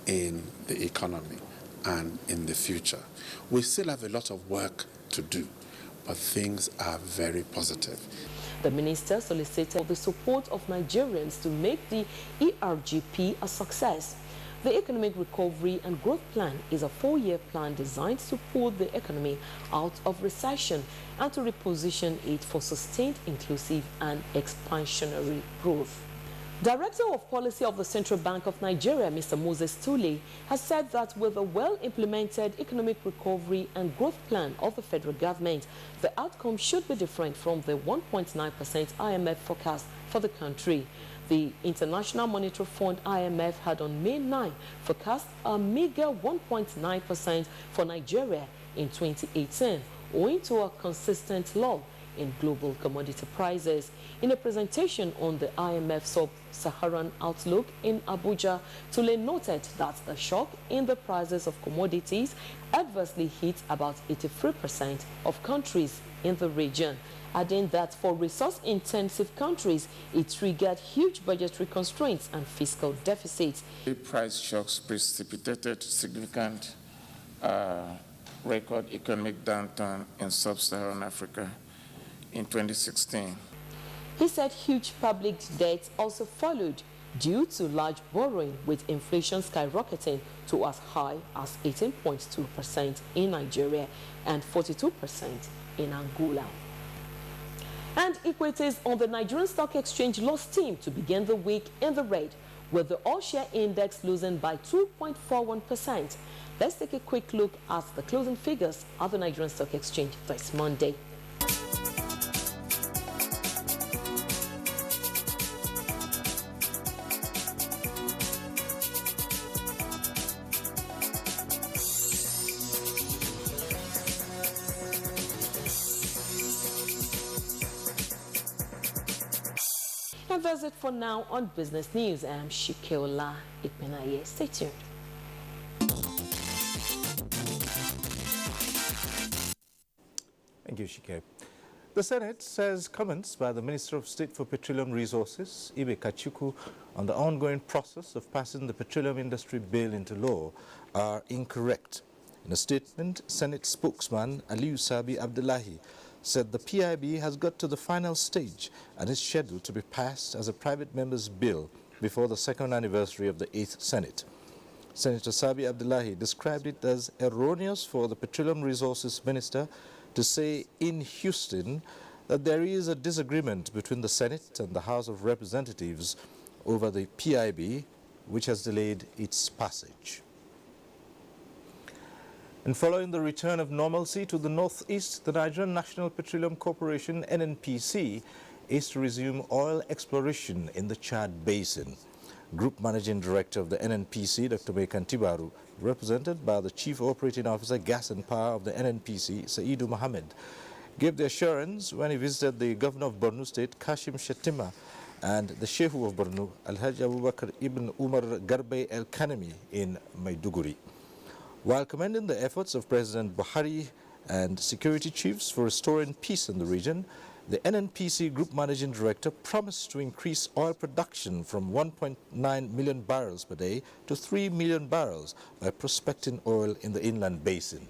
in the economy and in the future. We still have a lot of work to do, but things are very positive.
The minister solicited the support of Nigerians to make the ERGP a success. The Economic Recovery and Growth Plan is a 4-year plan designed to pull the economy out of recession and to reposition it for sustained, inclusive and expansionary growth. Director of Policy of the Central Bank of Nigeria, Mr. Moses Tule, has said that with a well-implemented Economic Recovery and Growth Plan of the federal government, the outcome should be different from the 1.9% IMF forecast for the country. The International Monetary Fund, IMF, had on May 9 forecast a meager 1.9% for Nigeria in 2018, owing to a consistent lull in global commodity prices. In a presentation on the IMF Sub-Saharan Outlook in Abuja, Tule noted that a shock in the prices of commodities adversely hit about 83% of countries in the region, adding that for resource-intensive countries, it triggered huge budgetary constraints and fiscal deficits.
The price shocks precipitated significant record economic downturn in sub-Saharan Africa in 2016.
He said huge public debt also followed due to large borrowing, with inflation skyrocketing to as high as 18.2% in Nigeria and 42% in Angola. And equities on the Nigerian Stock Exchange lost steam to begin the week in the red, with the all-share index losing by 2.41%. Let's take a quick look at the closing figures at the Nigerian Stock Exchange this Monday. And that's it for now on Business News. I'm Shikeola Ikpenaye. Stay tuned.
Thank you, Shike. The Senate says comments by the Minister of State for Petroleum Resources, Ibe Kachuku, on the ongoing process of passing the Petroleum Industry Bill into law are incorrect. In a statement, Senate spokesman Aliyu Sabi Abdullahi said the PIB has got to the final stage and is scheduled to be passed as a private member's bill before the second anniversary of the 8th Senate. Senator Sabi Abdullahi described it as erroneous for the Petroleum Resources Minister to say in Houston that there is a disagreement between the Senate and the House of Representatives over the PIB, which has delayed its passage. And following the return of normalcy to the northeast, the Nigerian National Petroleum Corporation, NNPC, is to resume oil exploration in the Chad Basin. Group Managing Director of the NNPC, Dr. Mekan Tibaru, represented by the Chief Operating Officer, Gas and Power of the NNPC, Saidu Mohammed, gave the assurance when he visited the Governor of Borno State, Kashim Shettima, and the Shehu of Borno, Alhaji Abubakar Ibn Umar Garbe El Kanemi in Maiduguri. While commending the efforts of President Buhari and security chiefs for restoring peace in the region, the NNPC Group Managing Director promised to increase oil production from 1.9 million barrels per day to 3 million barrels by prospecting oil in the inland basin.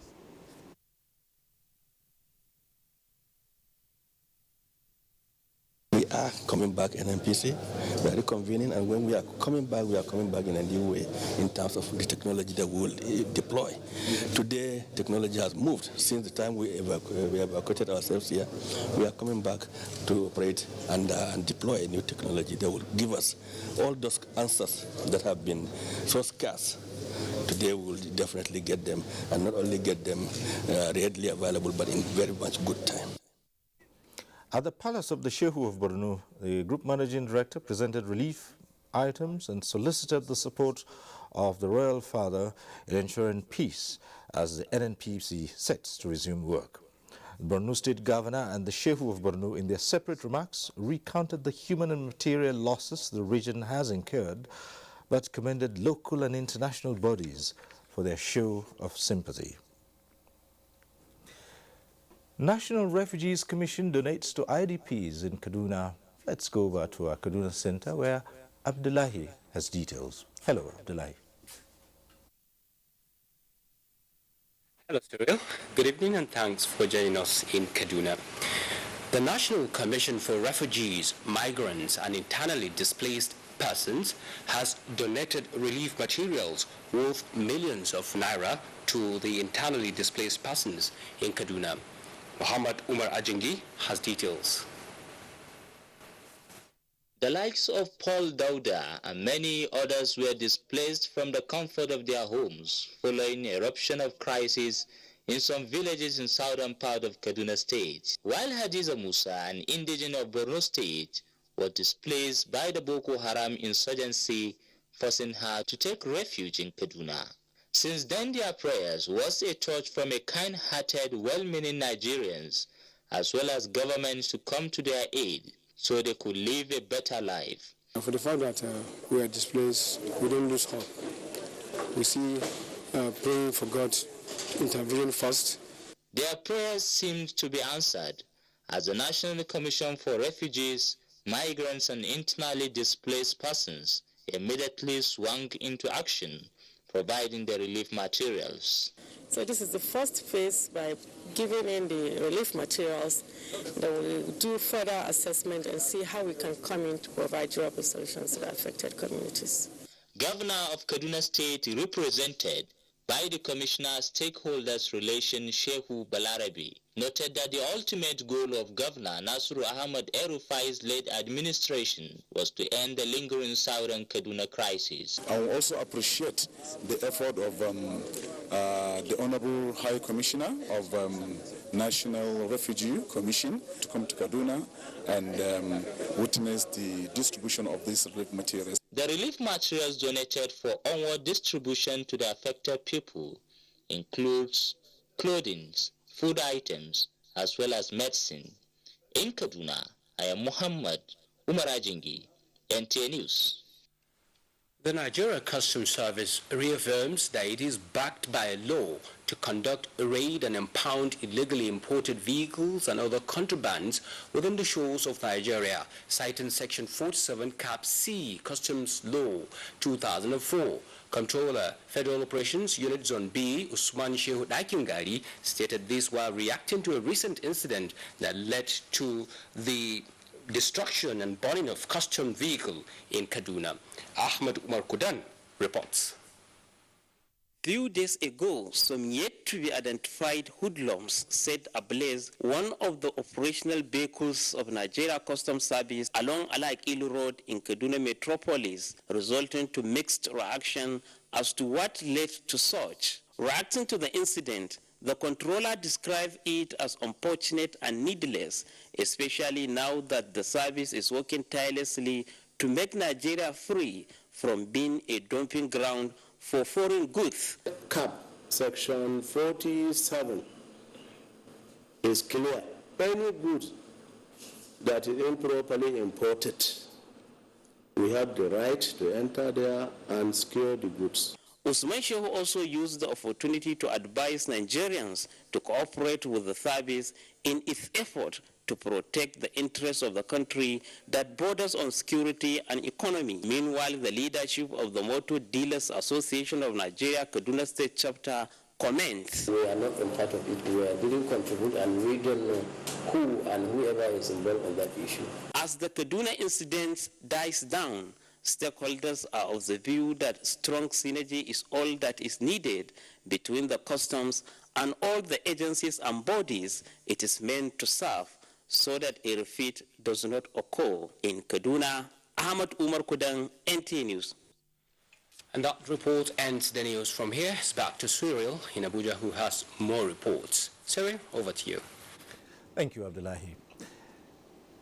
We are coming back NNPC, we are reconvening, and when we are coming back in a new way in terms of the technology that we will deploy. Today, technology has moved. Since the time we evacuated ourselves here, we are coming back to operate and deploy new technology that will give us all those answers that have been so scarce. Today we will definitely get them, and not only get them readily available, but in very much good time.
At the Palace of the Shehu of Borno, the Group Managing Director presented relief items and solicited the support of the Royal Father in ensuring peace as the NNPC sets to resume work. The Borno State Governor and the Shehu of Borno, in their separate remarks, recounted the human and material losses the region has incurred, but commended local and international bodies for their show of sympathy. National Refugees Commission donates to IDPs in Kaduna. Let's go over to our Kaduna Center where Abdullahi has details. Hello, Abdullahi.
Hello, studio. Good evening and thanks for joining us in Kaduna. The National Commission for Refugees, Migrants and Internally Displaced Persons has donated relief materials worth millions of naira to the internally displaced persons in Kaduna. Muhammad Umar Ajingi has details.
The likes of Paul Dauda and many others were displaced from the comfort of their homes following eruption of crisis in some villages in southern part of Kaduna State, while Hadiza Musa, an indigene of Borno State, was displaced by the Boko Haram insurgency, forcing her to take refuge in Kaduna. Since then, their prayers was a touch from a kind-hearted, well-meaning Nigerians, as well as governments to come to their aid so they could live a better life.
For the fact that we are displaced, we don't lose hope. We see praying for God to intervene first.
Their prayers seemed to be answered as the National Commission for Refugees, Migrants and Internally Displaced Persons immediately swung into action, providing the relief materials.
So this is the first phase. By giving in the relief materials, that we will do further assessment and see how we can come in to provide durable solutions to the affected communities.
Governor of Kaduna State, represented by the Commissioner Stakeholders Relation Shehu Balarabi, noted that the ultimate goal of Governor Nasru Ahmad El-Rufai's late administration was to end the lingering southern Kaduna crisis.
I will also appreciate the effort of the Honorable High Commissioner of National Refugee Commission to come to Kaduna and witness the distribution of these relief materials.
The relief materials donated for onward distribution to the affected people includes clothing, food items, as well as medicine. In Kaduna, I am Muhammad Umar Ajingi NTA News.
The Nigeria Customs Service reaffirms that it is backed by a law to conduct, raid and impound illegally imported vehicles and other contrabands within the shores of Nigeria, citing Section 47 Cap C Customs Law 2004. Comptroller, Federal Operations Unit Zone B, Usman Shehu Daikingari, stated this while reacting to a recent incident that led to the destruction and burning of custom vehicle in Kaduna. Ahmed Umar Kudan reports.
Few days ago, some yet-to-be-identified hoodlums set ablaze one of the operational vehicles of Nigeria Customs Service along Alak-Ilu Road in Kaduna Metropolis, resulting to mixed reaction as to what led to such. Reacting to the incident, the controller described it as unfortunate and needless, especially now that the service is working tirelessly to make Nigeria free from being a dumping ground for foreign goods.
Cap section 47 is clear. Any goods that is improperly imported, we have the right to enter there and secure the goods.
Usman Shehu also used the opportunity to advise Nigerians to cooperate with the service in its effort to protect the interests of the country that borders on security and economy. Meanwhile, the leadership of the Motor Dealers Association of Nigeria, Kaduna State Chapter, comments.
We are not in part of it. We didn't contribute, and we don't know who and whoever is involved in that issue.
As the Kaduna incident dies down, stakeholders are of the view that strong synergy is all that is needed between the customs and all the agencies and bodies it is meant to serve, so that a refit does not occur. In Kaduna, Ahmed Umar Kudan, NTA News.
And that report ends the news. From here, it's back to Cyril in Abuja, who has more reports. Cyril, over to you.
Thank you, Abdullahi.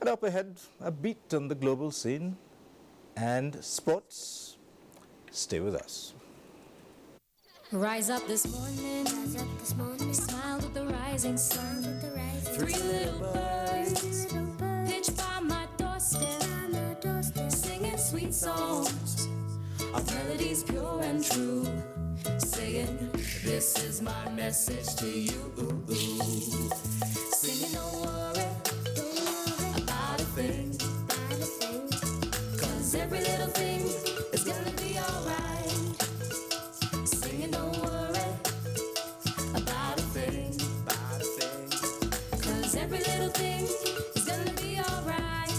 And up ahead, a beat on the global scene and sports. Stay with us.
Rise up this morning, smiled at the rising sun. Three little birds pitched by my doorstep, singing sweet songs of melodies pure and true, saying, this is my message to you. Singing, don't worry about a thing, 'cause every little thing is gonna be alright. Singing, don't worry about a thing, 'cause every little thing is gonna be alright.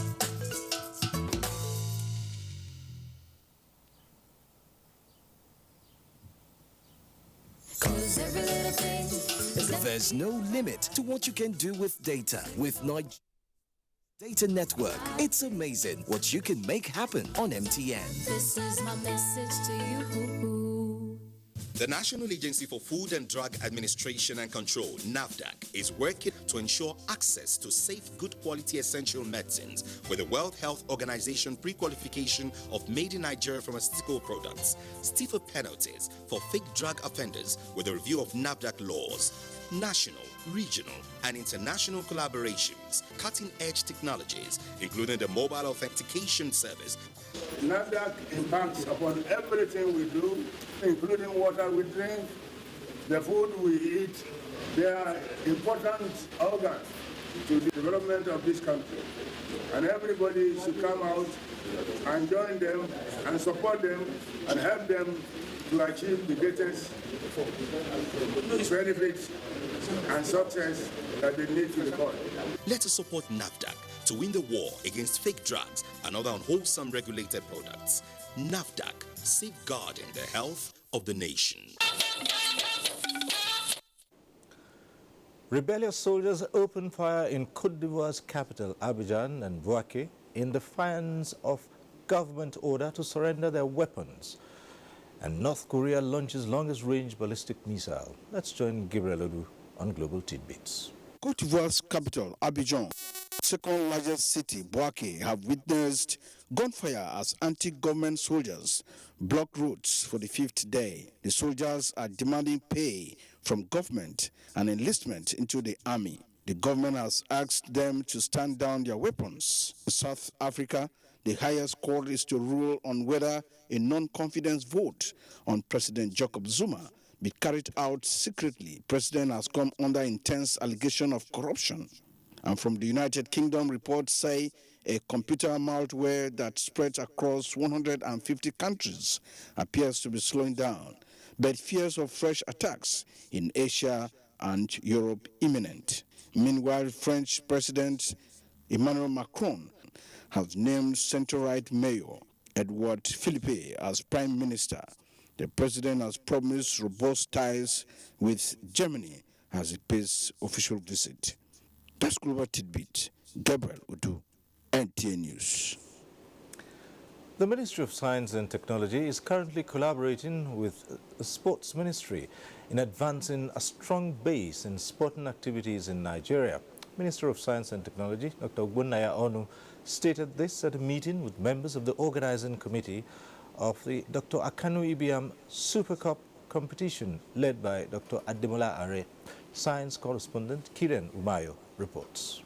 There's no limit to what you can do with data with Nigerian Data Network. It's amazing what you can make happen on MTN.
This is my message to you.
The National Agency for Food and Drug Administration and Control, NAFDAC, is working to ensure access to safe, good quality essential medicines with the World Health Organization pre-qualification of made in Nigeria pharmaceutical products, stiffer penalties for fake drug offenders with a review of NAFDAC laws, national, regional, and international collaborations, cutting-edge technologies, including the mobile authentication service.
NAFDAC impacts upon everything we do, including water we drink, the food we eat. They are important organs to the development of this country. And everybody should come out and join them and support them and help them to achieve the greatest benefits and success that they need to the country.
Let us support NAFDAC to win the war against fake drugs and other unwholesome regulated products. NAFDAC, safeguarding the health of the nation.
Rebellious soldiers opened fire in Côte d'Ivoire's capital, Abidjan and Bouaké, in defiance of government order to surrender their weapons. And North Korea launches longest-range ballistic missile. Let's join Gabriel Odu on Global Tidbits.
Côte d'Ivoire's capital, Abidjan, second largest city, Bouaké, have witnessed gunfire as anti-government soldiers block roads for the fifth day. The soldiers are demanding pay from government and enlistment into the army. The government has asked them to stand down their weapons. In South Africa, The highest court is to rule on whether a non-confidence vote on President Jacob Zuma be carried out secretly. President has come under intense allegation of corruption. And from the United Kingdom, reports say a computer malware that spreads across 150 countries appears to be slowing down, but fears of fresh attacks in Asia and Europe imminent. Meanwhile, French President Emmanuel Macron has named center-right mayor Edouard Philippe as prime minister. The president has promised robust ties with Germany as he pays official visit. That's Global Tidbit. Gabriel Udu, NTA News.
The Ministry of Science and Technology is currently collaborating with the Sports Ministry in advancing a strong base in sporting activities in Nigeria. Minister of Science and Technology, Dr. Ogbonnaya Onu, stated this at a meeting with members of the organizing committee of the Dr. Akanu Ibiam Super Cup competition led by Dr. Ademola Are. Science correspondent Kiren Umayo reports.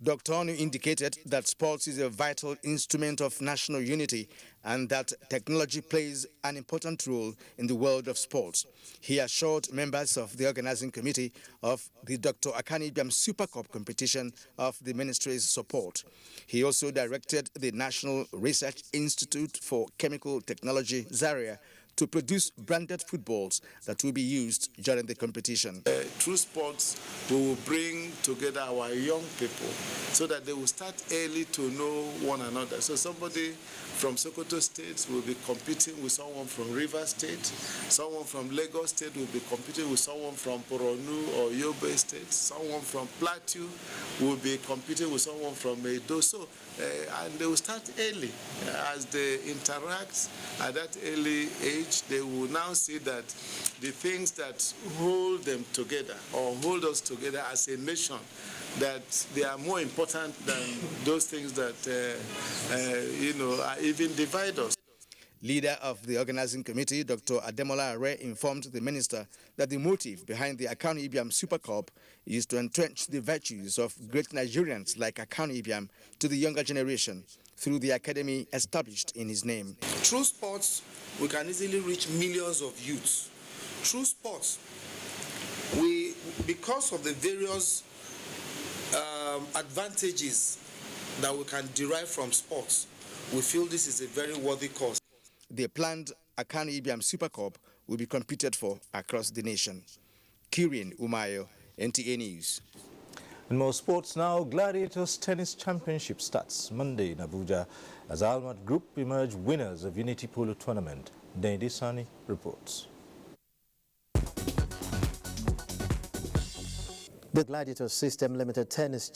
Dr. Onu indicated that sports is a vital instrument of national unity and that technology plays an important role in the world of sports. He assured members of the organizing committee of the Dr. Akanu Ibiam Super Cup competition of the ministry's support. He also directed the National Research Institute for Chemical Technology, Zaria, to produce branded footballs that will be used during the competition.
Through sports, we will bring together our young people so that they will start early to know one another. So somebody from Sokoto State will be competing with someone from Rivers State. Someone from Lagos State will be competing with someone from Boronu or Yobe State. Someone from Plateau will be competing with someone from Edo. So, and they will start early. As they interact at that early age, they will now see that the things that hold them together or hold us together as a nation, that they are more important than those things that, even divide us.
Leader of the organizing committee, Dr. Ademola Are, informed the minister that the motive behind the Akanu Ibiam Super Cup is to entrench the virtues of great Nigerians like Akanu Ibiam to the younger generation through the academy established in his name.
Through sports, we can easily reach millions of youths. Through sports, because of the various advantages that we can derive from sports, we feel this is a very worthy cause.
The planned Akanu Ibiam Super Cup will be competed for across the nation. Kirin Umayo, NTA News.
In more sports now, Gladiators Tennis Championship starts Monday in Abuja as Almat Group emerge winners of Unity Polo Tournament. Dendi Sani reports.
The Gladiators System Limited Tennis